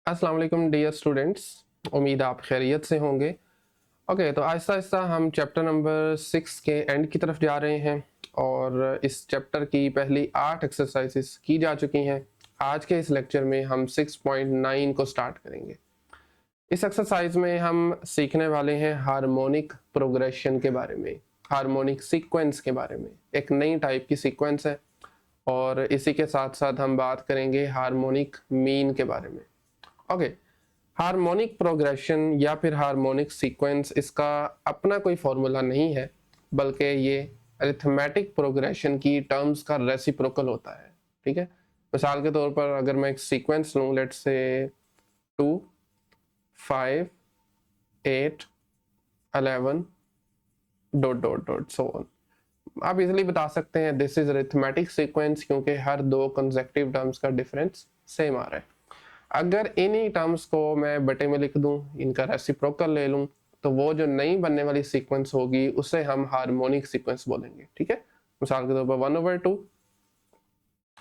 अस्सलाम वालेकुम dear students, उम्मीद आप खैरियत से होंगे। ओके, तो आहिस्ता आहिस्ता हम चैप्टर नंबर 6 के एंड की तरफ जा रहे हैं और इस चैप्टर की पहली 8 एक्सरसाइजेस की जा चुकी हैं। आज के इस लेक्चर में हम 6.9 को स्टार्ट करेंगे। इस एक्सरसाइज में हम सीखने वाले हैं हार्मोनिक प्रोग्रेशन के बारे में, हार्मोनिक सीक्वेंस के बारे में। एक नई टाइप की सीक्वेंस है और इसी के साथ साथ हम बात करेंगे हार्मोनिक मीन के बारे में। ओके, हार्मोनिक प्रोग्रेशन या फिर हार्मोनिक सीक्वेंस, इसका अपना कोई फॉर्मूला नहीं है, बल्कि ये अरिथमेटिक प्रोग्रेशन की टर्म्स का रेसिप्रोकल होता है। ठीक है, मिसाल के तौर पर अगर मैं एक सीक्वेंस लूँ, let's say 2 5 8 11 dot dot dot so on, आप इजिली बता सकते हैं दिस इज अरिथमेटिक सीक्वेंस, क्योंकि हर दो कंसेक्टिव टर्म्स का डिफरेंस सेम आ रहा है। अगर इन्हीं टर्म्स को मैं बटे में लिख दूं, इनका रेसिप्रोकल ले लूं, तो वो जो नई बनने वाली सीक्वेंस होगी उसे हम हार्मोनिक सीक्वेंस बोलेंगे। ठीक है, मिसाल के तौर पर 1/2,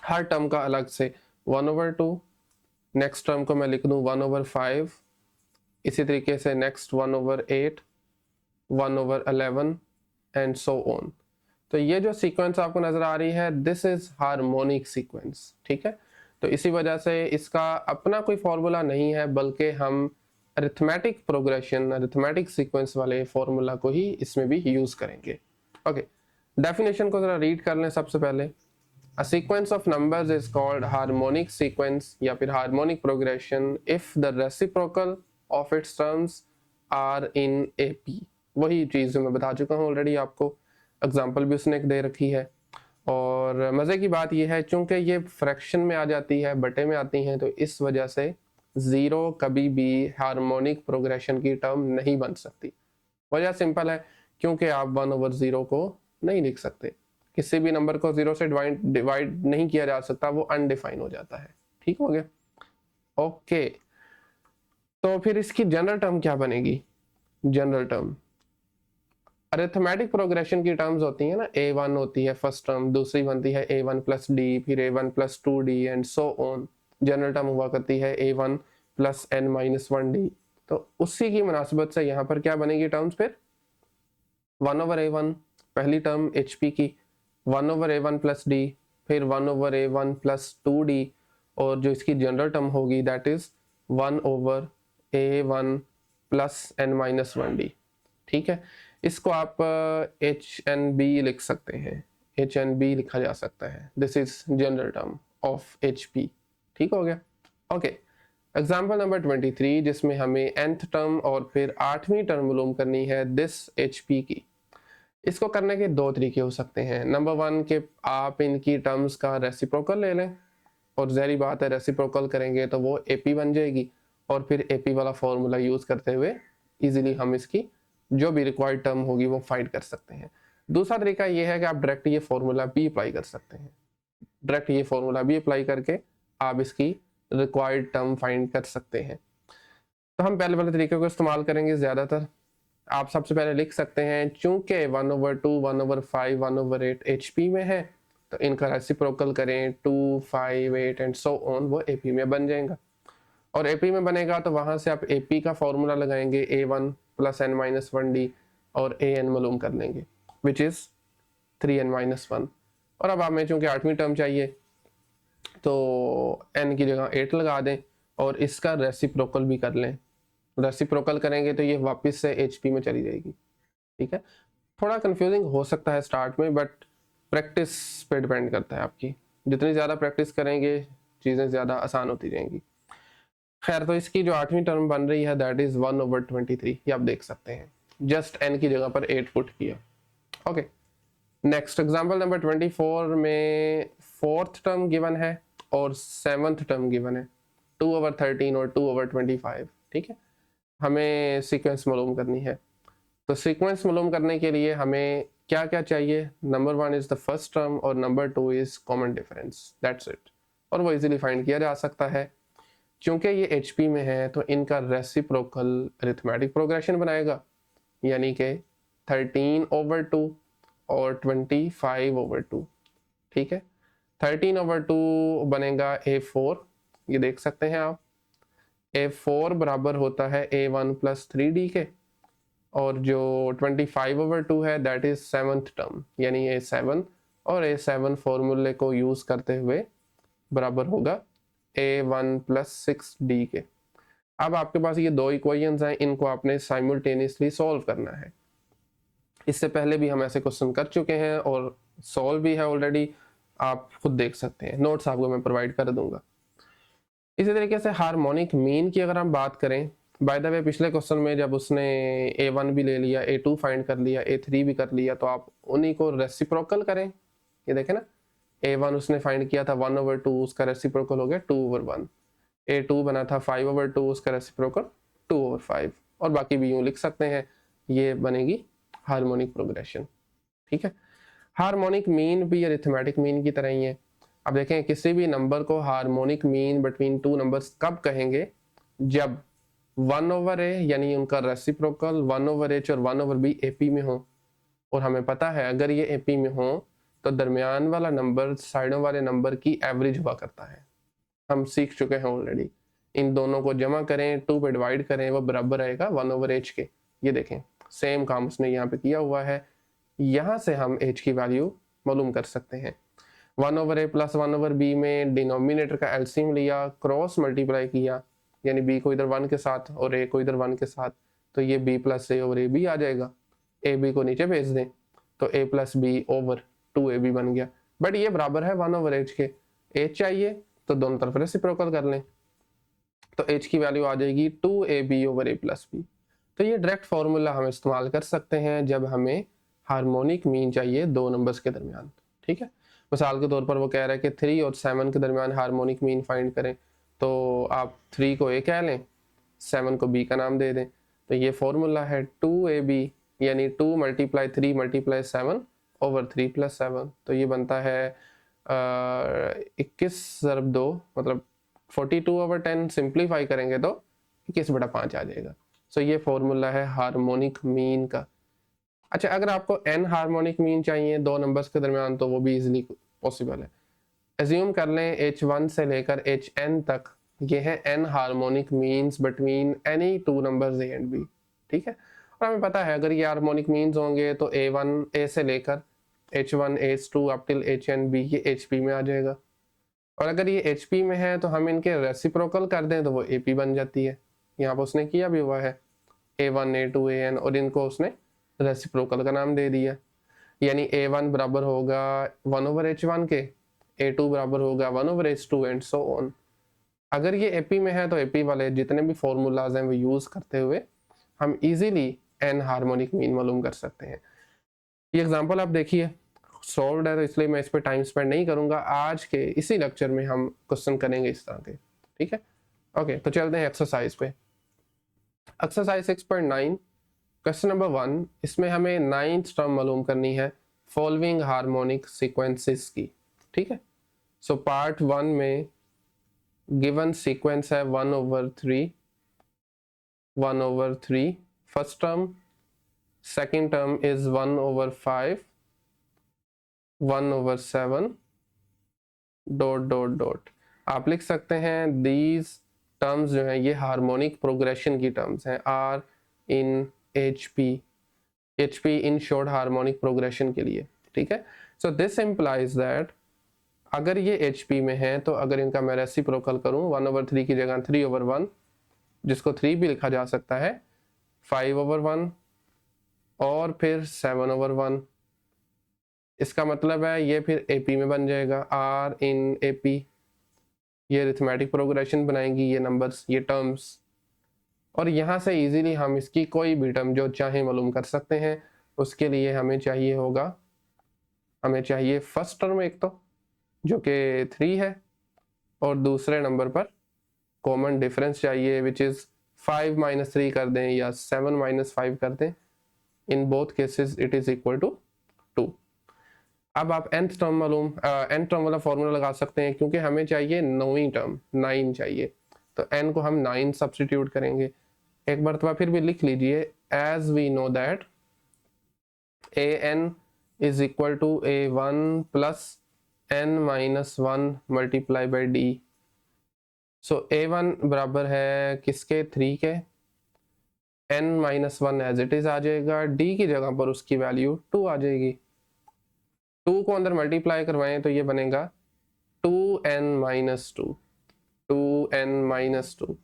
हर टर्म का अलग से 1/2, नेक्स्ट टर्म को मैं लिख दूं 1/5, इसी तरीके से नेक्स्ट 1/8, 1/11 एंड सो ऑन। तो ये जो सीक्वेंस आपको नजर आ रही है, दिस इज हार्मोनिक सीक्वेंस। ठीक है, तो इसी वजह से इसका अपना कोई फॉर्मूला नहीं है, बल्कि हम अरिथमेटिक प्रोग्रेशन, अरिथमेटिक सीक्वेंस वाले फॉर्मूला को ही इसमें भी यूज करेंगे। ओके, डेफिनेशन को जरा रीड कर लें सबसे पहले। A sequence of numbers is called harmonic sequence या फिर harmonic progression if the reciprocal of its terms are in AP. वही चीज जो मैं बता चुका हूँ ऑलरेडी आपको, एग्जाम्पल भी उसने एक दे रखी है। और मज़े की बात यह है, चूंकि ये फ्रैक्शन में आ जाती है, बटे में आती हैं, तो इस वजह से ज़ीरो कभी भी हार्मोनिक प्रोग्रेशन की टर्म नहीं बन सकती। वजह सिंपल है, क्योंकि आप 1/0 को नहीं लिख सकते, किसी भी नंबर को 0 से डिवाइड नहीं किया जा सकता, वो अनडिफाइन हो जाता है। ठीक हो गया। ओके, तो फिर इसकी जनरल टर्म क्या बनेगी? जनरल टर्म अरिथमेटिक प्रोग्रेशन की टर्म्स होती है ना, a1 होती है फर्स्ट टर्म, दूसरी बनती है a1 प्लस डी, फिर a1 plus 2d and so on. General term हुआ करती है a1 प्लस n-1d। तो उसी की मुनासिबत से यहाँ पर क्या बनेगी टर्म्स? फिर 1/a1 पहली टर्म hp की, 1/a1 प्लस डी, फिर 1/a1 प्लस 2d, और जो इसकी जनरल टर्म होगी that is 1/a1 plus n-1d। ठीक है, इसको आप HNB लिख सकते हैं, HNB लिखा जा सकता है। This is general term of HP। ठीक हो गया। ओके, एग्जाम्पल नंबर 23, जिसमें हमें nth टर्म और फिर 8वीं टर्म मालूम करनी है दिस HP की। इसको करने के दो तरीके हो सकते हैं। नंबर 1 के आप इनकी टर्म्स का रेसिप्रोकल ले लें, और जहरी बात है रेसिप्रोकल करेंगे तो वो AP बन जाएगी, और फिर AP वाला फॉर्मूला यूज करते हुए इजीली हम इसकी जो भी रिक्वायर्ड टर्म होगी वो फाइंड कर सकते हैं। दूसरा तरीका ये है कि आप डायरेक्ट ये फॉर्मूला भी अप्लाई कर सकते हैं। डायरेक्ट ये फॉर्मूला भी अप्लाई करके आप इसकी रिक्वायर्ड टर्म फाइंड कर सकते हैं। तो हम पहले वाले तरीके को इस्तेमाल करेंगे ज़्यादातर। आप सबसे पहले लिख सकते हैं, चूंकि 1/2, 1/5, 1/8 HP में है, तो इनका रेसिप्रोकल करें 2, 5, 8 एंड सो ऑन, वो AP में बन जाएगा। और AP में बनेगा तो वहां से आप AP का फॉर्मूला लगाएंगे, a1 प्लस n-1d, और an मालूम कर लेंगे विच इज 3n-1। और अब हमें चूंकि 8वीं टर्म चाहिए, तो n की जगह 8 लगा दें और इसका रेसिप्रोकल भी कर लें। रेसिप्रोकल करेंगे तो ये वापस से HP में चली जाएगी। ठीक है, थोड़ा कंफ्यूजिंग हो सकता है स्टार्ट में, बट प्रैक्टिस पे डिपेंड करता है आपकी। जितनी ज़्यादा प्रैक्टिस करेंगे चीज़ें ज़्यादा आसान होती जाएंगी। खैर, तो इसकी जो 8वीं टर्म बन रही है दैट इज 1/23, ये आप देख सकते हैं, जस्ट n की जगह पर 8 पुट किया। ओके, नेक्स्ट एग्जांपल नंबर 24 में 4th टर्म गिवन है और 7th टर्म गिवन है, 2/13 और 2/25। ठीक है, हमें सीक्वेंस मालूम करनी है। तो सीक्वेंस मालूम करने के लिए हमें क्या क्या चाहिए? Number 1 is the first term और number 2 is common difference, that's it. और वो इजीली फाइंड किया जा सकता है, क्योंकि ये HP में है तो इनका रेसिप्रोकल अरिथमेटिक प्रोग्रेशन बनाएगा, यानी कि 13/2 और 25/2। ठीक है, 13/2 बनेगा A4, ये देख सकते हैं आप। A4 बराबर होता है A1 प्लस 3D के, और जो 25/2 है दैट इज 7th टर्म, यानी A7, और A7 फॉर्मूले को यूज करते हुए बराबर होगा A1 प्लस 6D के। अब आपके पास ये दो इक्वेशंस हैं, इनको आपने साइमल्टेनियसली सॉल्व करना है। इससे पहले भी हम ऐसे क्वेश्चन कर चुके हैं और सॉल्व भी है ऑलरेडी, आप खुद देख सकते हैं, नोट्स आपको मैं प्रोवाइड कर दूंगा। इसी तरीके से हार्मोनिक मीन की अगर हम बात करें, बाय द वे पिछले क्वेश्चन में जब उसने A1 भी ले लिया, A2 फाइंड कर लिया, A3 भी कर लिया, तो आप उन्हीं को रेसिप्रोकल करें। ये देखें ना, A1 उसने फाइंड किया था 1/2, उसका रेसिप्रोकल हो गया 2/1। A2 बना था 5/2, उसका रेसिप्रोकल 2/5, और बाकी भी यूं लिख सकते हैं। ये बनेगी हार्मोनिक प्रोग्रेशन। ठीक है, हार्मोनिक मीन भी अरिथमेटिक मीन की तरह ही है। अब देखें, किसी भी नंबर को harmonic mean between two numbers कब कहेंगे? जब 1/a यानी उनका रेसिप्रोकल 1/h और 1/b AP में हो, और हमें पता है अगर ये AP में हो तो दरमियान वाला नंबर साइडों वाले नंबर की एवरेज हुआ करता है। हम सीख चुके हैं ऑलरेडी। इन दोनों को जमा करें, 2 पे डिवाइड करें, वो बराबर आएगा 1/h के। ये देखें, सेम काम उसने यहाँ पे किया हुआ है। यहाँ से हम h की वैल्यू मालूम कर सकते हैं। 1/a प्लस 1/b में डिनोमिनेटर का एलसीएम लिया, क्रॉस मल्टीप्लाई किया, यानी b को इधर 1 के साथ और a को इधर 1 के साथ, तो ये b प्लस a और ab आ जाएगा। ab को नीचे भेज दें तो a plus b over 2ab बन गया। बट ये बराबर है 1/h के। h चाहिए तो दोनों तरफ रेसिप्रोकल कर लें, तो h की वैल्यू आ जाएगी 2ab over a plus b। तो ये डायरेक्ट फॉर्मूला हम इस्तेमाल कर सकते हैं जब हमें हार्मोनिक मीन चाहिए दो नंबर्स के दरमियान। ठीक है, मिसाल के तौर पर वो कह रहा है कि 3 और 7 के दरमियान हार्मोनिक मीन फाइंड करें, तो आप 3 को a कह लें, 7 को b का नाम दे दें। तो ये फॉर्मूला है 2ab, यानी 2 मल्टीप्लाई 3 मल्टीप्लाई 7 ओवर 3 प्लस 7। तो ये बनता है 21/2, मतलब 42/10। सिंप्लीफाई करेंगे तो 21/5 आ जाएगा। सो ये फॉर्मूला है हार्मोनिक मीन का। अच्छा, अगर आपको n हार्मोनिक मीन चाहिए दो नंबर्स के दरमियान, तो वो भी इजीली पॉसिबल है। एज्यूम कर लें h1 से लेकर hn तक ये है n harmonic means between any two numbers a and b। ठीक है, और हमें पता है अगर ये हार्मोनिक मीन्स होंगे तो a से लेकर h1 h2 up till hn b ये hp में आ जाएगा, और अगर ये hp में है तो हम इनके रेसिप्रोकल कर दें तो वो ap बन जाती है। यहाँ पर उसने किया भी हुआ है a1 a2 an, और इनको उसने रेसिप्रोकल का नाम दे दिया, यानी a1 बराबर होगा 1/h1 के, a2 बराबर होगा 1/h2 एंड सो ऑन। अगर ये AP में है तो AP वाले जितने भी फॉर्मूलाज हैं वो यूज करते हुए हम इजीली n हार्मोनिक मीन मालूम कर सकते हैं। ये एग्जांपल आप देखिए, सॉल्व्ड है तो इसलिए मैं इस पर टाइम स्पेंड नहीं करूंगा। आज के इसी लेक्चर में हम क्वेश्चन करेंगे इस तरह के। ठीक है, ओके, तो चलते हैं एक्सरसाइज पे। एक्सरसाइज 6.9 क्वेश्चन नंबर 1, इसमें हमें 9th टर्म मालूम करनी है फॉलोइंग हार्मोनिक सीक्वेंसेस की। ठीक है, सो पार्ट 1 में गिवन सीक्वेंस है 1/3, 1/3 first term, second term is 1/5, 1/7 dot dot dot. आप लिख सकते हैं दीज टर्म्स जो हैं ये हार्मोनिक प्रोग्रेशन की टर्म्स हैं, are in HP in short harmonic progression के लिए। ठीक है, सो दिस इम्प्लाइज दैट अगर ये HP में है तो अगर इनका मैं रेसिप्रोकल करूं 1/3 की जगह 3/1, जिसको 3 भी लिखा जा सकता है, 5/1 और फिर 7/1, इसका मतलब है ये फिर AP में बन जाएगा, R इन AP। ये अरिथमेटिक प्रोग्रेशन बनाएंगी ये नंबर्स, ये टर्म्स, और यहाँ से इजीली हम इसकी कोई भी टर्म जो चाहे मालूम कर सकते हैं। उसके लिए हमें चाहिए होगा, हमें चाहिए फर्स्ट टर्म एक तो जो कि 3 है, और दूसरे नंबर पर कॉमन डिफरेंस चाहिए विच इज 5 - 3 कर दें या 7 - 5 कर दें, in both cases it is equal to 2। अब आप nth टर्म मालूम n टर्म वाला फॉर्मूला लगा सकते हैं, क्योंकि हमें चाहिए 9वीं टर्म, 9 चाहिए, तो n को हम 9 सब्सटीट्यूट करेंगे। एक मरतबा फिर भी लिख लीजिए, as we know that an is equal to a1 plus n - 1 multiply by d। So A1 बराबर है किसके, 3 के, n-1 एज इट इज आ जाएगा, d की जगह पर उसकी वैल्यू 2 आ जाएगी। 2 को अंदर मल्टीप्लाई करवाएं तो ये बनेगा 2n-2, 2n-2,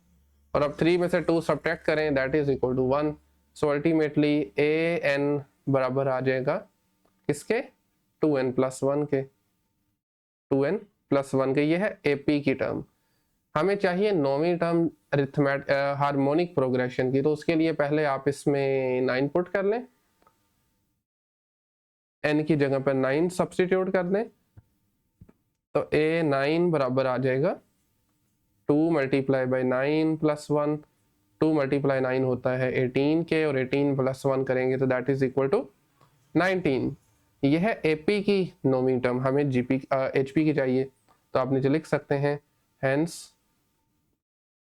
और अब 3 में से 2 सब्ट्रैक्ट करें, that is equal to 1। So ultimately an बराबर आ जाएगा किसके, 2n+1 के, 2n+1 के। ये है AP की टर्म। हमें चाहिए नौवीं टर्म अरिथमेटिक हार्मोनिक प्रोग्रेशन की, तो उसके लिए पहले आप इसमें 9 पुट कर लें, n की जगह पर 9 सब्स्टिट्यूट कर दें, तो A9 बराबर आ जाएगा 2 मल्टीप्लाई बाई 9+1, 2 मल्टीप्लाई 9 होता है 18 के, और 18+1 करेंगे तो दैट इज इक्वल टू 19। यह है AP की नौवीं टर्म, हमें HP की चाहिए, तो आप नीचे लिख सकते हैं hence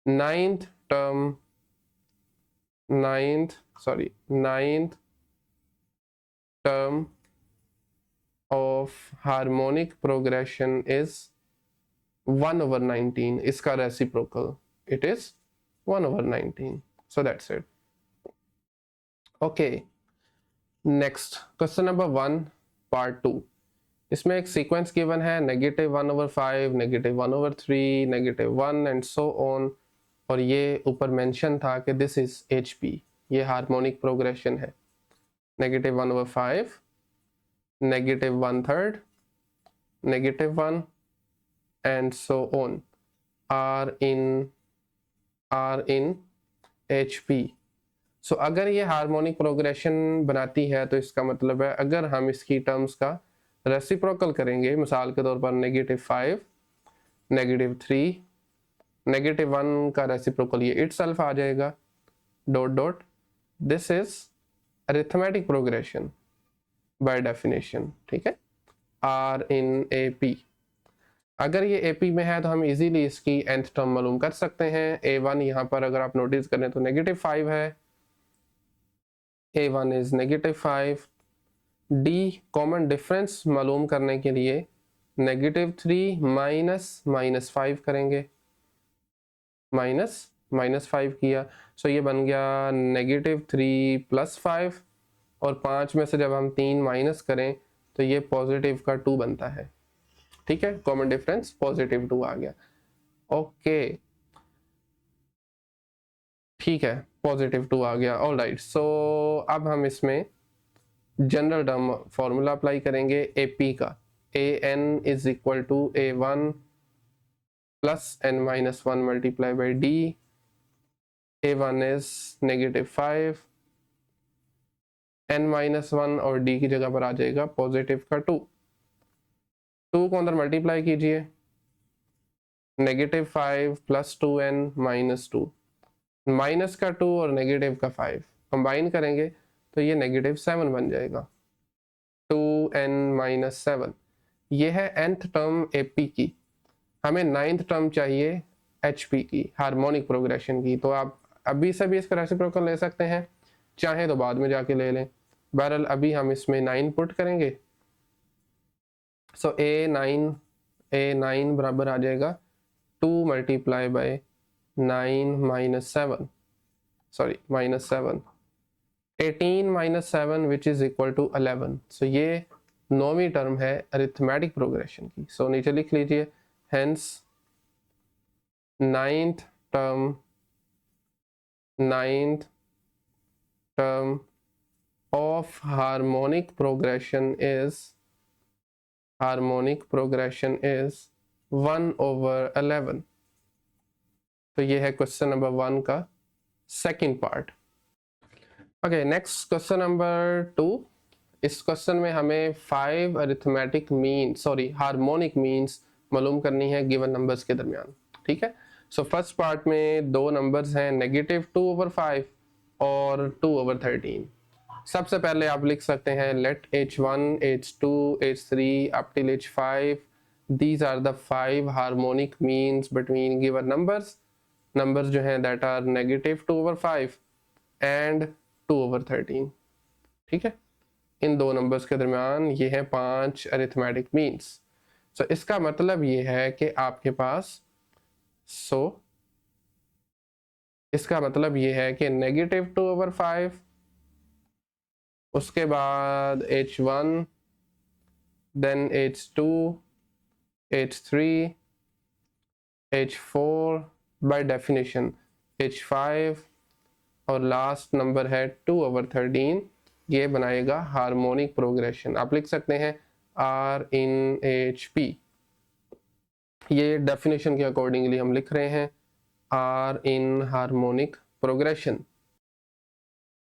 ninth term of harmonic progression is 1/19. इसका reciprocal it is 1/19. So that's it. Okay, next question number 1 part 2. इसमें एक सीक्वेंस गिवन है, -1/5, -1/3, -1 एंड सो ऑन, और ये ऊपर मेंशन था कि दिस इज HP, ये हार्मोनिक प्रोग्रेशन है। -1/5, -1/3, -1 and so on are in HP। सो अगर ये हार्मोनिक प्रोग्रेशन बनाती है तो इसका मतलब है अगर हम इसकी टर्म्स का रेसिप्रोकल करेंगे, मिसाल के तौर पर -5, -3, -1 का रेसिप्रोकल ये इटसेल्फ आ जाएगा, dot dot, this is arithmetic progression by definition, ठीक है, आर इन AP। अगर ये AP में है तो हम इजीली इसकी nth टर्म मालूम कर सकते हैं। A1 यहाँ पर अगर आप नोटिस करें तो -5 है, A1 is -5। D common difference मालूम करने के लिए -3 -5 करेंगे, -5 किया, सो ये बन गया -3 + 5, और 5 में से जब हम 3 माइनस करें तो ये पॉजिटिव का 2 बनता है, ठीक है, कॉमन डिफरेंस पॉजिटिव 2 आ गया। ओके ठीक है, पॉजिटिव 2 आ गया, ऑल राइट। सो अब हम इसमें जनरल टर्म फॉर्मूला अप्लाई करेंगे AP का, AN is equal to A1 plus n-1 multiply by D। A1 is -5, n-1 और D की जगह पर आ जाएगा पॉजिटिव का 2। 2 को अंदर मल्टीप्लाई कीजिए, -5 + 2n-2, माइनस का 2 और नेगेटिव का 5 कंबाइन करेंगे तो ये -7 बन जाएगा, 2n-7। ये है nth टर्म AP की। हमें 9th टर्म चाहिए HP की, हार्मोनिक प्रोग्रेशन की, तो आप अभी से भी इसका रेसिप्रोकल ले सकते हैं, चाहे तो बाद में जाके ले लें। बहरहाल अभी हम इसमें 9 पुट करेंगे, सो A9 बराबर आ जाएगा 2 multiply by 9 -7, 18 - 7 which is equal to 11। So ये नौवीं टर्म है अरिथमेटिक प्रोग्रेशन की। सो नीचे लिख लीजिए hence 9th term of harmonic progression is 1/11। तो ये है क्वेश्चन नंबर 1 का second part. Okay, next question number 2। इस क्वेश्चन में हमें 5 हार्मोनिक मीन्स मालूम करनी है गिवन नंबर्स के दरमियान, ठीक है। सो फर्स्ट पार्ट में दो नंबर्स हैं, -2/5 और 2/13। सबसे पहले आप लिख सकते हैं let H1, H2, H3 up till H5 these are the 5 harmonic means between given numbers जो हैं दैट आर -2/5 एंड 2/13, ठीक है। इन दो नंबर्स के दरमियान ये है 5 अरिथमेटिक मीन्स। सो इसका मतलब ये है कि आपके पास सो इसका मतलब ये है कि -2/5, उसके बाद h1, then h2, h3, h4, by definition h5, और लास्ट नंबर है 2/13। ये बनाएगा हार्मोनिक प्रोग्रेशन। आप लिख सकते हैं R in HP। ये डेफिनेशन के अकॉर्डिंगली हम लिख रहे हैं R in हार्मोनिक प्रोग्रेशन।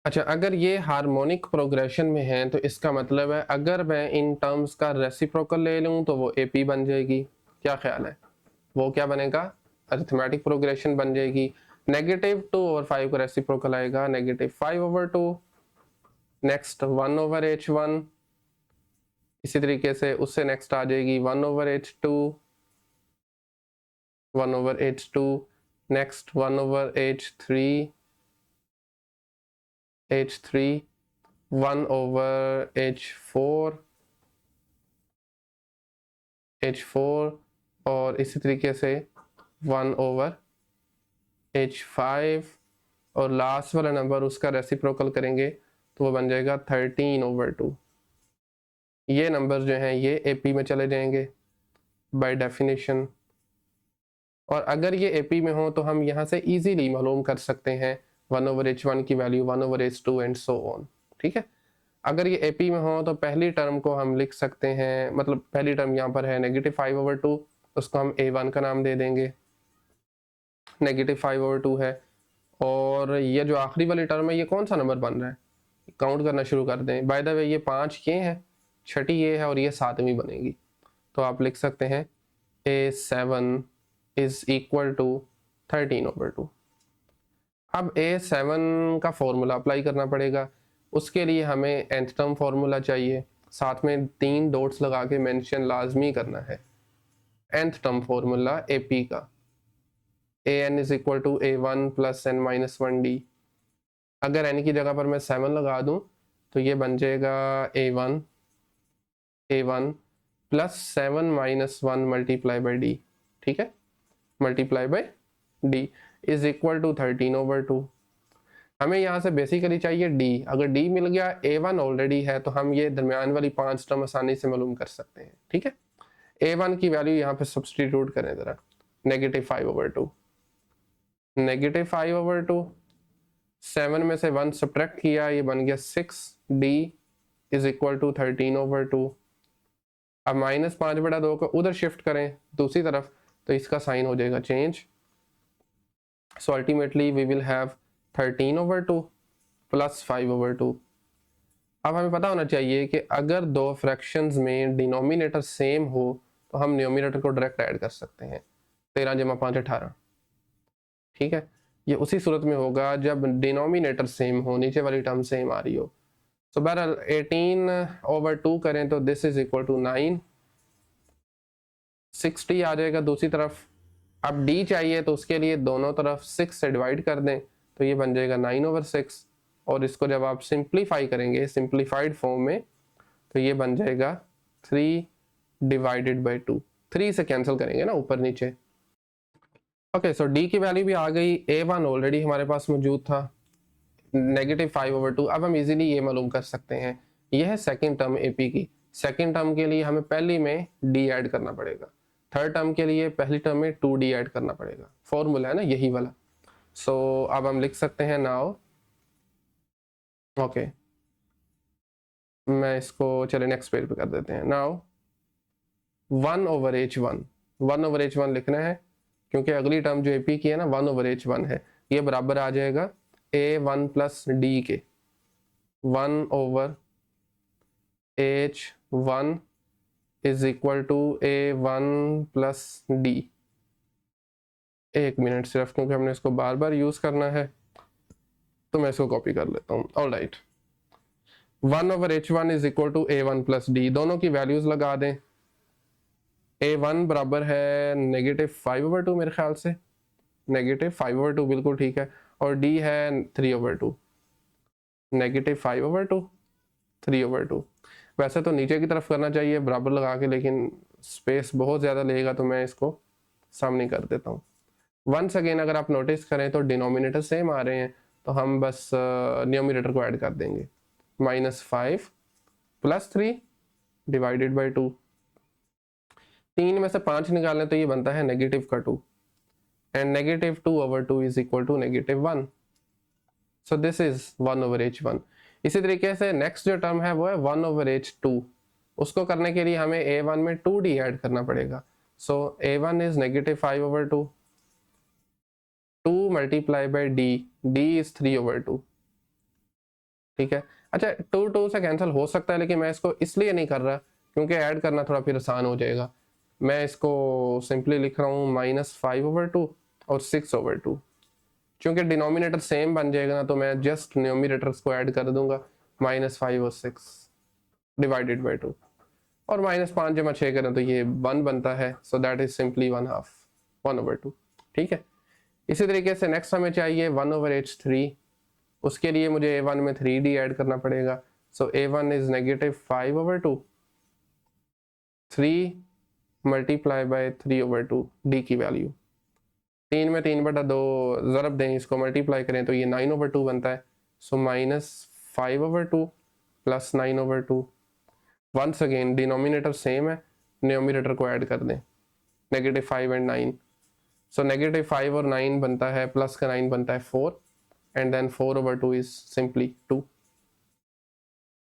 अच्छा, अगर ये हार्मोनिक प्रोग्रेशन में है तो इसका मतलब है अगर मैं इन टर्म्स का रेसिप्रोकल ले लूँ तो वो AP बन जाएगी। क्या ख्याल है, वो क्या बनेगा, अरिथमेटिक प्रोग्रेशन बन जाएगी। -2/5 का रेसिप्रोकल आएगा -5/2, नेक्स्ट 1/h1, इसी तरीके से उससे नेक्स्ट आ जाएगी 1/h2, 1/h2, next 1/h3, h3, 1/h4, h4, और इसी तरीके से 1/h5, और लास्ट वाला नंबर उसका रेसिप्रोकल करेंगे तो वो बन जाएगा 13/2। ये नंबर जो हैं ये AP में चले जाएंगे बाय डेफिनेशन। और अगर ये AP में हो तो हम यहाँ से इजीली मालूम कर सकते हैं 1/h1 की value, 1/h2 and so on. ठीक है, अगर ये AP में हो तो पहली टर्म को हम लिख सकते हैं, मतलब पहली टर्म यहाँ पर है -5/2, उसको हम A1 का नाम दे देंगे, -5/2 है। और ये जो आखिरी वाली टर्म है ये कौन सा नंबर बन रहा है, काउंट करना शुरू कर दें। बाय द वे ये 5 ये है, छठी ये है, और ये 7वीं बनेगी। तो आप लिख सकते हैं A7 इज इक्वल टू 13/2। अब A7 का फॉर्मूला अप्लाई करना पड़ेगा। उसके लिए हमें nth टर्म फॉर्मूला चाहिए, साथ में 3 डॉट्स लगा के मेंशन लाजमी करना है। nth टर्म फॉर्मूला AP का, an is equal to A1 plus n-1d। अगर n की जगह पर मैं 7 लगा दूं तो ये बन जाएगा A1 plus 7 - 1 multiply by d। ठीक है, multiply by d is equal to 13/2। हमें यहाँ से बेसिकली चाहिए d। अगर d मिल गया, A1 ऑलरेडी है, तो हम ये दरमियान वाली 5 टर्म आसानी से मालूम कर सकते हैं। ठीक है, A1 की वैल्यू यहाँ पे सब्सटीट्यूट करें ज़रा, -5/2, -5/2, 7 में से 1 सब्ट्रैक्ट किया, ये बन गया 6d इज इक्वल टू 13/2। अब -5/2 को उधर शिफ्ट करें दूसरी तरफ तो इसका साइन हो जाएगा change. So ultimately we will have 13/2 plus 5/2। अब हमें पता होना चाहिए कि अगर दो फ्रैक्शंस में डिनोमिनेटर सेम हो तो हम न्यूमिनेटर को डायरेक्ट ऐड कर सकते हैं। 13 × 5 18। ठीक है, ये उसी सूरत में होगा जब डिनोमिनेटर सेम हो, नीचे वाली टर्म सेम आ रही हो। सो बहरहाल 18/2 करें तो दिस इज इक्वल टू 9, 60 आ जाएगा दूसरी तरफ। अब d चाहिए तो उसके लिए दोनों तरफ 6 से डिवाइड कर दें तो ये बन जाएगा 9/6, और इसको जब आप सिंप्लीफाई करेंगे सिंप्लीफाइड फॉर्म में तो ये बन जाएगा 3/2। 3 से कैंसिल करेंगे ना ऊपर नीचे। ओके, सो d की वैल्यू भी आ गई। A1 ऑलरेडी हमारे पास मौजूद था, -5/2। अब हम इजीली ये मालूम कर सकते हैं, यह है सेकंड टर्म AP की। सेकंड टर्म के लिए हमें पहली में d ऐड करना पड़ेगा, थर्ड टर्म के लिए पहली टर्म में 2d ऐड करना पड़ेगा। फॉर्मूला है ना यही वाला। सो अब हम लिख सकते हैं नाउ, ओके मैं इसको चले नेक्स्ट पेज पे कर देते हैं। नाउ 1/h1, 1/h1 लिखना है क्योंकि अगली टर्म जो AP की है ना 1/h1 है। ये बराबर आ जाएगा A1 प्लस d के, 1/h1 is equal to A1 plus d। एक मिनट सिर्फ, क्योंकि हमने इसको बार बार यूज करना है तो मैं इसको कॉपी कर लेता हूँ। All right, 1/h1 is equal to A1 plus d। दोनों की वैल्यूज लगा दें। A1 बराबर है -5/2 मेरे ख्याल से, -5/2 बिल्कुल ठीक है, और d है 3/2, -5/2, 3/2। वैसे तो नीचे की तरफ करना चाहिए बराबर लगा के, लेकिन स्पेस बहुत ज़्यादा लेगा तो मैं इसको सामने कर देता हूँ। वंस अगेन अगर आप नोटिस करें तो डिनोमिनेटर सेम आ रहे हैं, तो हम बस न्यूमिनेटर को ऐड कर देंगे। -5 + 3 डिवाइडेड बाई 2। 3 में से 5 निकालें तो ये बनता है -2 and -2/2 is equal to -1। So this is 1/h1। इसी तरीके से नेक्स्ट जो टर्म है वो है 1/h2। उसको करने के लिए हमें a1 में 2d ऐड करना पड़ेगा। सो a1 is -5/2, 2 multiply by d is 3/2। ठीक है। अच्छा 2 से कैंसिल हो सकता है, लेकिन मैं इसको इसलिए नहीं कर रहा क्योंकि ऐड करना थोड़ा फिर आसान हो जाएगा। मैं इसको सिंपली लिख रहा हूँ -5/2 और 6/2। क्योंकि डिनोमिनेटर सेम बन जाएगा ना, तो मैं जस्ट न्यूमिनेटर्स को ऐड कर दूंगा, -5 और 6 डिवाइडेड बाई 2। और -5 जब 6 करें तो ये 1 बनता है। So that is simply 1/2, 1/2। ठीक है। इसी तरीके से नेक्स्ट हमें चाहिए 1/h3। उसके लिए मुझे a1 में 3d ऐड करना पड़ेगा। सो a1 is -5/2, 3 multiply by 3/2 d की वैल्यू। 3 में 3/2 ज़रब दें, इसको मल्टीप्लाई करें तो ये 9/2 बनता है। सो -5/2 + 9/2। वंस अगेन डिनोमिनेटर सेम है, न्यूमिनेटर को ऐड कर दें, -5 एंड 9। सो -5 और 9 बनता है, प्लस का 9 बनता है 4 एंड देन 4/2 इज सिंपली 2।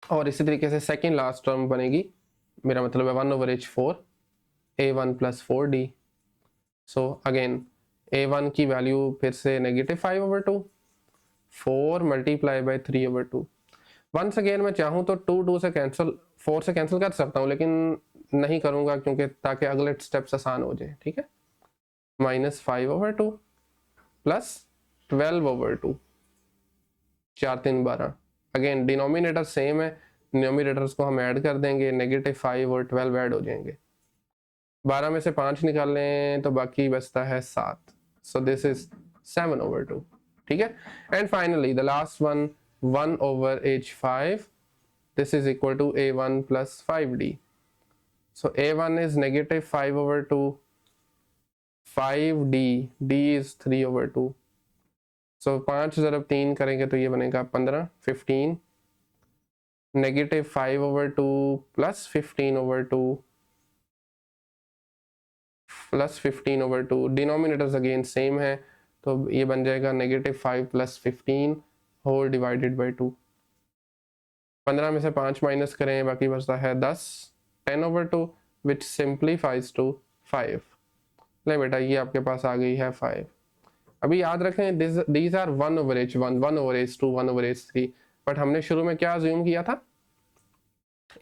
और इसी तरीके से सेकेंड लास्ट टर्म बनेगी, मेरा मतलब है 1/h4 a1 + 4d। So again a1 की वैल्यू फिर से -5/2, 4 मल्टीप्लाई बाई 3/2। वंस अगेन मैं चाहूँ तो 2 से कैंसिल, 4 से कैंसिल कर सकता हूँ, लेकिन नहीं करूँगा क्योंकि ताकि अगले स्टेप्स आसान हो जाए। ठीक है। -5/2 + 12/2, 4 3 12। अगेन डिनोमिनेटर सेम है, न्यूमिनेटर्स को हम ऐड कर देंगे, -5 और 12 ऐड हो जाएंगे। 12 में से 5 निकाल लें तो बाकी बचता है 7। So this is 7/2। ठीक है। And finally the last one 1/h5, this is equal to a1 + 5d। So a1 is -5/2, 5d, d is 3/2। So 5 ज़रब 3 करेंगे तो ये बनेगा 15, 15, -5/2 + 15/2 + 15/2। डिनोमिनेटर्स अगेन सेम है, तो ये बन जाएगा -5 + 15 होल डिवाइडेड बाई 2। 15 में से 5 माइनस करें, बाकी बचता है 10, 10/2 विच सिंप्लीफाइज टू 5। ले बेटा ये आपके पास आ गई है 5। अभी याद रखें these are 1/h1, 1/h2, 1/h3, but हमने शुरू में क्या अज्यूम किया था,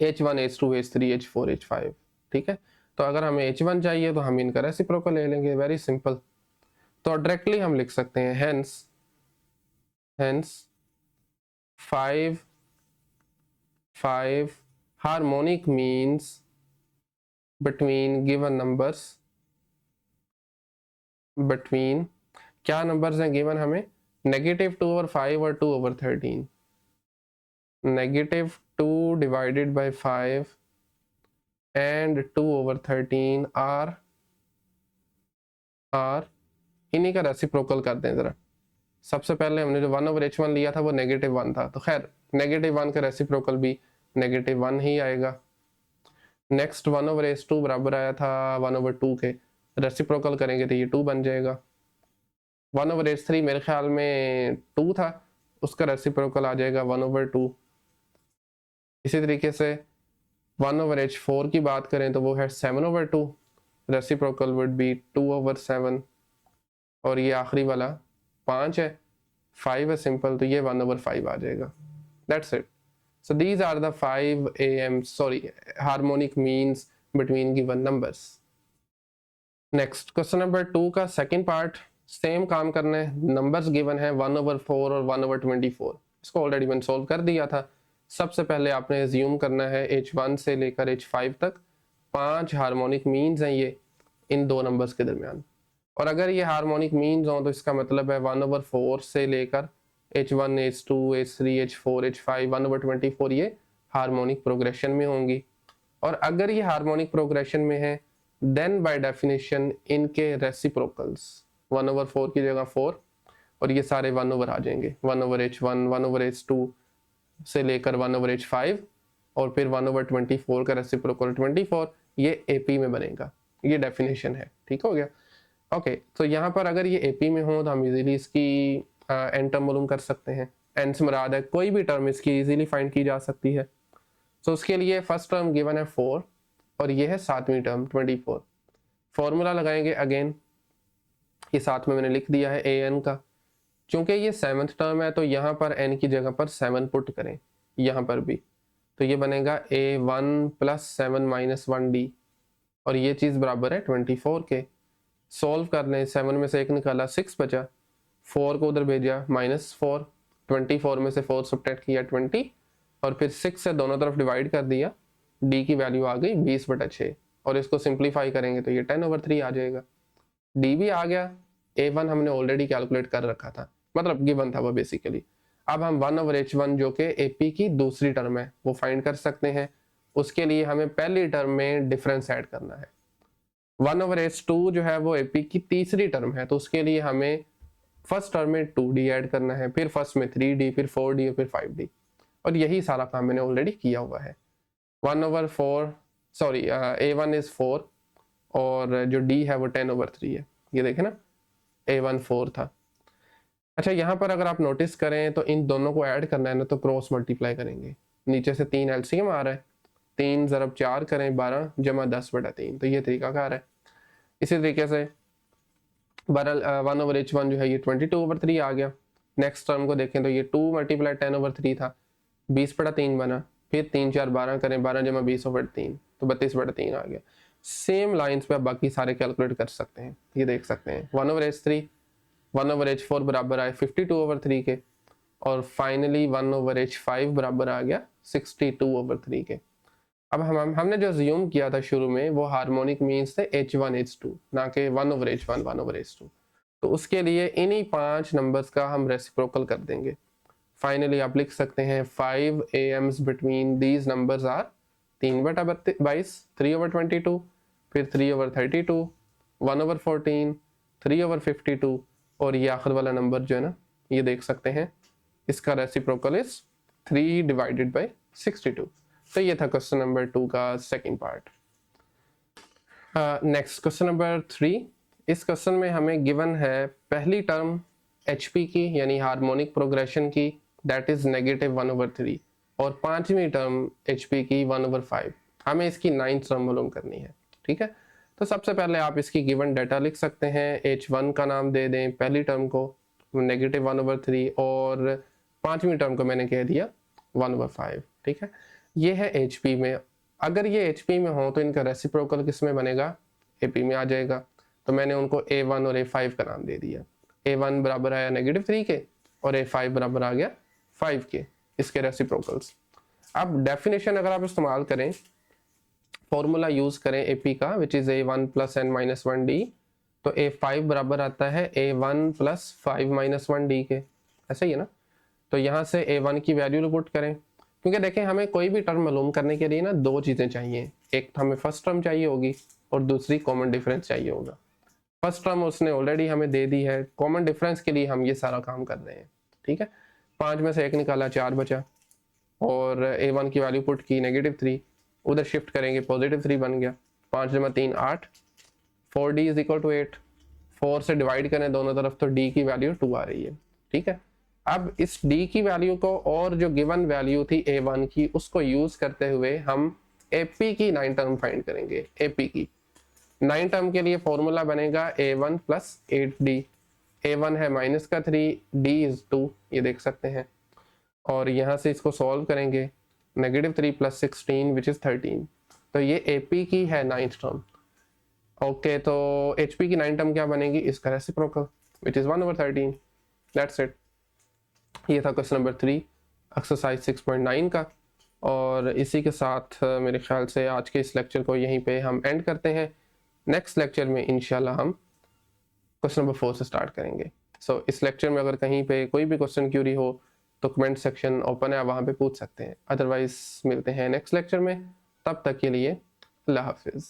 h1 h2 h3 h4 h5। ठीक है। तो अगर हमें h1 चाहिए तो हम इनका रेसिप्रोकल ले लेंगे, वेरी सिंपल। तो डायरेक्टली हम लिख सकते हैं hence 5 harmonic means between given numbers, between क्या नंबर्स हैं गिवन हमें, -2/5 और 2/13। -2 डिवाइडेड बाई 5 एंड 2/13 आर इन्हीं का रेसिप्रोकल करते हैं जरा। सबसे पहले हमने जो 1/h1 लिया था वो -1 था, तो खैर -1 का रेसिप्रोकल भी -1 ही आएगा। नेक्स्ट 1/h2 बराबर आया था 1/2 के, रेसिप्रोकल करेंगे तो ये 2 बन जाएगा। 1/h3 मेरे ख्याल में 2 था, उसका रेसिप्रोकल आ जाएगा 1/2। इसी तरीके से 1/h4 की बात करें तो वो है 7/2, रेसिप्रोकल वुड बी 2/7। और ये आखिरी वाला 5 है, 5 है सिंपल, तो ये 1/5 आ जाएगा। That's it. So these are the 5 harmonic means between given numbers. Next question number 2 का सेकंड पार्ट, सेम काम करना है। नंबर्स गिवन है 1/4 और 1/24। इसको ऑलरेडी मैंने सोल्व कर दिया था। सबसे पहले आपने एज्यूम करना है h1 से लेकर h5 तक 5 हार्मोनिक मीन्स हैं ये इन दो नंबर्स के दरमियान। और अगर ये हार्मोनिक मीन्स हों तो इसका मतलब है 1/4 से लेकर h1 h2 h3 h4 h5 1/24 ये हार्मोनिक प्रोग्रेशन में होंगी। और अगर ये हार्मोनिक प्रोग्रेशन में है देन बाय डेफिनेशन इनके रेसिप्रोकल्स 1/4 की जगह 4, और ये सारे 1 ओवर आ जाएंगे, 1/h1, 1/h2 से लेकर 1/h5, और फिर 1/24 का रेसिप्रोकल 24, ये AP में बनेगा। ये डेफिनेशन है, ठीक हो गया। ओके, तो यहाँ पर अगर ये AP में हो तो हम इजीली इसकी एन टर्म मालूम कर सकते हैं। एन से मुराद है कोई भी टर्म इसकी इजीली फाइंड की जा सकती है। तो उसके लिए फर्स्ट टर्म गिवन है 4 और ये है 7वीं टर्म 24। फॉर्मूला लगाएंगे अगेन, ये साथ में मैंने लिख दिया है an का। क्योंकि ये 7th टर्म है तो यहाँ पर n की जगह पर 7 पुट करें, यहाँ पर भी, तो ये बनेगा a1 + 7 - 1d, और ये चीज़ बराबर है 24 के। सॉल्व कर लें, 7 में से 1 निकाला 6 बचा, 4 को उधर भेजा -4, 24 में से 4 सब्ट्रैक्ट किया 20, और फिर 6 से दोनों तरफ डिवाइड कर दिया, d की वैल्यू आ गई 20/6, और इसको सिंप्लीफाई करेंगे तो ये 10/3 आ जाएगा। d भी आ गया, a1 हमने ऑलरेडी कैलकुलेट कर रखा था, मतलब गिवन था वो बेसिकली। अब हम 1/h1 जो कि AP की दूसरी टर्म है वो फाइंड कर सकते हैं। उसके लिए हमें पहली टर्म में डिफरेंस ऐड करना है। 1/h2 जो है वो AP की तीसरी टर्म है, तो उसके लिए हमें फर्स्ट टर्म में 2d ऐड करना है, फिर फर्स्ट में 3d, फिर 4d और फिर 5d, और यही सारा काम मैंने ऑलरेडी किया हुआ है। 1/4 सॉरी a1 इज 4 और जो d है वो 10/3 है, ये देखें ना, a1 4 था। अच्छा, यहाँ पर अगर आप नोटिस करें तो इन दोनों को ऐड करना है ना, तो क्रॉस मल्टीप्लाई करेंगे। नीचे से 3 LCM आ रहा है, 3 × 4 करें 12 + 10/3, तो ये तरीकाकार है। इसी तरीके से 1/h1 जो है ये 22/3 आ गया। नेक्स्ट टर्म को देखें तो ये 2 × 10/3 था, 20/3 बना, फिर 3 × 4 12 करें, 12 = 20/3, तो 32/3 आ गया। सेम लाइंस पे आप बाकी सारे कैलकुलेट कर सकते हैं, ये देख सकते हैं। 1/h3 1/h4 बराबर आए 52/3 के, और फाइनली 1/h5 बराबर आ गया 62/3 के। अब हमने जो अज्यूम किया था शुरू में वो हार्मोनिक मीन्स थे h1 h2, ना कि 1/h1 1/h2। तो उसके लिए इन्हीं 5 नंबर्स का हम रेसिप्रोकल कर देंगे। फाइनली आप लिख सकते हैं 5 AMs between these numbers are 3/22, 3/22, फिर 3/32, 1/14, 3/52, और ये आखिर वाला नंबर जो है ना, ये देख सकते हैं, इसका रेसिप्रोकल इज 3/62। तो ये था क्वेश्चन नंबर 2 का second part. Next question number 3। इस क्वेश्चन में हमें गिवन है पहली टर्म HP की यानी हार्मोनिक प्रोग्रेशन की, दैट इज -1/3, और पांचवी टर्म HP की 1/5। हमें इसकी 9th टर्म मालूम करनी है, ठीक है। तो सबसे पहले आप इसकी गिवन डाटा लिख सकते हैं, h1 का नाम दे दें पहली टर्म को -1/3, और पांचवी टर्म को मैंने कह दिया 1/5, ठीक है। ये है HP में। अगर ये HP में हो तो इनका रेसिप्रोकल किस में बनेगा, AP में आ जाएगा। तो मैंने उनको A1 और A5 का नाम दे दिया। A1 बराबर आया -3 के, और A5 बराबर आ गया 5 के, इसके रेसिप्रोकल्स। अब डेफिनेशन अगर आप इस्तेमाल करें, फॉर्मूला यूज करें AP का, which is A1 + n - 1d, तो A5 बराबर आता है A1 + 5 - 1d के, ऐसे ही है ना। तो यहाँ से A1 की वैल्यू पुट करें, क्योंकि देखें हमें कोई भी टर्म मालूम करने के लिए ना दो चीज़ें चाहिए, एक हमें फर्स्ट टर्म चाहिए होगी और दूसरी कॉमन डिफरेंस चाहिए होगा। फर्स्ट टर्म उसने ऑलरेडी हमें दे दी है, कॉमन डिफरेंस के लिए हम ये सारा काम कर रहे हैं, ठीक है। 5 में से 1 निकाला 4 बचा, और A1 की वैल्यू पुट की -3, उधर शिफ्ट करेंगे +3 बन गया, 5 × 3 8, 4d = 8, 4 से डिवाइड करें दोनों तरफ तो d की वैल्यू 2 आ रही है, ठीक है। अब इस d की वैल्यू को और जो गिवन वैल्यू थी A1 की उसको यूज करते हुए हम AP की 9 टर्म फाइंड करेंगे। AP की 9 टर्म के लिए फॉर्मूला बनेगा A1 + 8d। A1 है -3, d is 2, ये देख सकते हैं, और यहाँ से इसको सॉल्व करेंगे, -3 + 16 विच इज 13। तो ये AP की है 9th टर्म। ओके, तो HP की 9 टर्म क्या बनेगी, इसका reciprocal which is 1/13। That's it. ये था क्वेश्चन नंबर 3 एक्सरसाइज 6.9 का, और इसी के साथ मेरे ख्याल से आज के इस लेक्चर को यहीं पे हम एंड करते हैं। नेक्स्ट लेक्चर में इंशाल्लाह हम क्वेश्चन नंबर 4 से स्टार्ट करेंगे। सो इस लेक्चर में अगर कहीं पे कोई भी क्वेश्चन क्यूरी हो तो कमेंट सेक्शन ओपन है, वहाँ पे पूछ सकते हैं। अदरवाइज मिलते हैं नेक्स्ट लेक्चर में, तब तक के लिए अल्लाह हाफिज़।